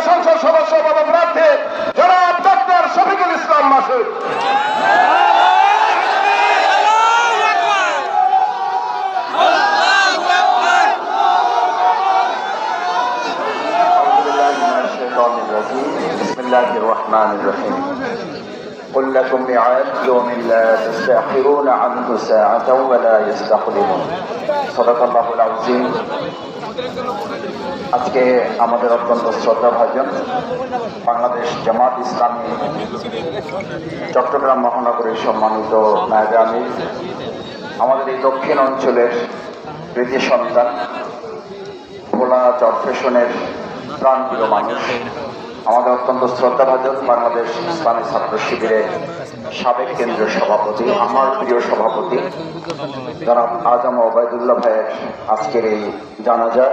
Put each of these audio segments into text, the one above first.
সংসদ সদস্য পদপ্রার্থী জনাব ডক্টর শফিকুল ইসলাম মাসুদ। বিসমিল্লাহির রহমানির রহিম। قل لكم ميعاد يوم لا تستأخرون عنه ساعة ولا يستقدمون صدق الله العظيم। আজকে আমাদের অত্যন্ত শ্রদ্ধাভাজন বাংলাদেশ জামাত ইসলামী চট্টগ্রাম মহানগরীর সম্মানিত নায়েব আমির, আমাদের এই দক্ষিণ অঞ্চলের কৃতি সন্তান, ভোলা চরফেশনের প্রাণপ্রিয় মানুষ, আমাদের অত্যন্ত শ্রদ্ধাভাজন বাংলাদেশ ইসলামী ছাত্র শিবিরের সাবেক কেন্দ্রীয় সভাপতি, আমার প্রিয় সভাপতি জনাব আজম ওবায়দুল্লাহ ভাইয়ের আজকের এই জানাজা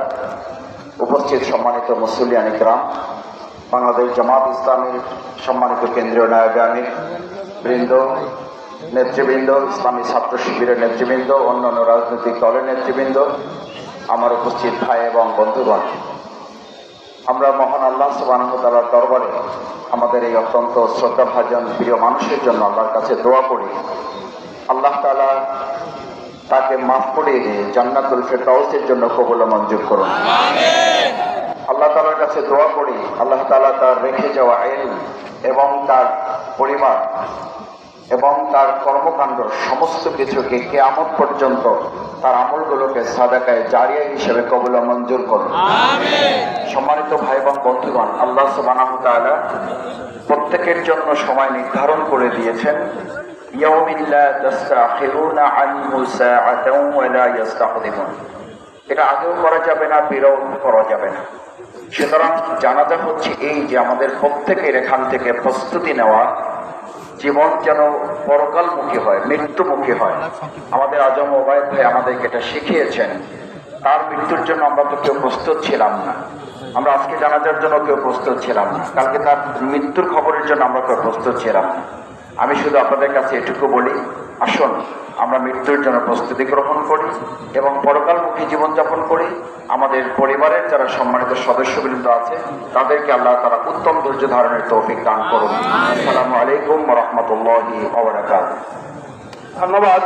উপস্থিত সম্মানিত মুসল্লিয়ান ইকরাম, বাংলাদেশ জামাত ইসলামীর সম্মানিত কেন্দ্রীয় নায়েব আমির বৃন্দ, নেতৃবৃন্দ, ইসলামী ছাত্র শিবিরের নেতৃবৃন্দ, অন্যান্য রাজনৈতিক দলের নেতৃবৃন্দ, আমার উপস্থিত ভাই এবং বন্ধুগণ, আমরা মহান আল্লাহ সুবহানাহু ওয়া তাআলার দরবারে আমাদের এই অত্যন্ত শ্রদ্ধাভাজন প্রিয় মানুষের জন্য আল্লাহর কাছে দোয়া করি, আল্লাহ তাআলা তাকে মাফ করে দিয়ে জান্নাতুল ফেরদাউসের জন্য কবুল ও মঞ্জুর করুন। আল্লাহ তাআলার কাছে দোয়া করি আল্লাহ তাআলা তার রেখে যাওয়া ইলম এবং তার পরিবার এবং তার কর্মকাণ্ড সমস্ত কিছুকে কিয়ামত পর্যন্ত তার আমলগুলোকে সাদাকায়ে জারিয়া হিসেবে কবুল ও মঞ্জুর করুন। সম্মানিত ভাই এবং বন্ধুগণ, আল্লাহ সুবহানাহু ওয়া তাআলা প্রত্যেকের জন্য সময় নির্ধারণ করে দিয়েছেন, ইয়াউমিন লা তাস্তাখিরুনা আনহু সাআতাও ওয়া লা ইস্তাকদিমুন। এটা আগেও করা যাবে না, পরেও করা যাবে না। সুতরাং জানাজা হচ্ছে এই যে আমাদের প্রত্যেকের এখান থেকে প্রস্তুতি নেওয়া, জীবন যেন পরকালমুখী হয়, মৃত্যুমুখী হয়। আমাদের আজম ওবায়দ ভাই আমাদেরকে এটা শিখিয়েছেন। তার মৃত্যুর জন্য আমরা তো কেউ প্রস্তুত ছিলাম না, আমরা আজকে জানাজার জন্য কেউ প্রস্তুত ছিলাম না, কালকে তার মৃত্যুর খবরের জন্য আমরা কেউ প্রস্তুত ছিলাম না। আমি শুধু আপনাদের কাছে এটুকু বলি, আসুন আমরা মৃত্যুর জন্য প্রস্তুতি গ্রহণ করি এবং পরকালমুখী জীবনযাপন করি। আমাদের পরিবারের যারা সম্মানিত সদস্যবৃন্দ আছে তাদেরকে আল্লাহ তাআলা উত্তম ধৈর্য ধারণের তৌফিক দান করুন। আসসালামু আলাইকুম ওয়া রাহমাতুল্লাহি ওয়া বারাকাতুহু। ধন্যবাদ।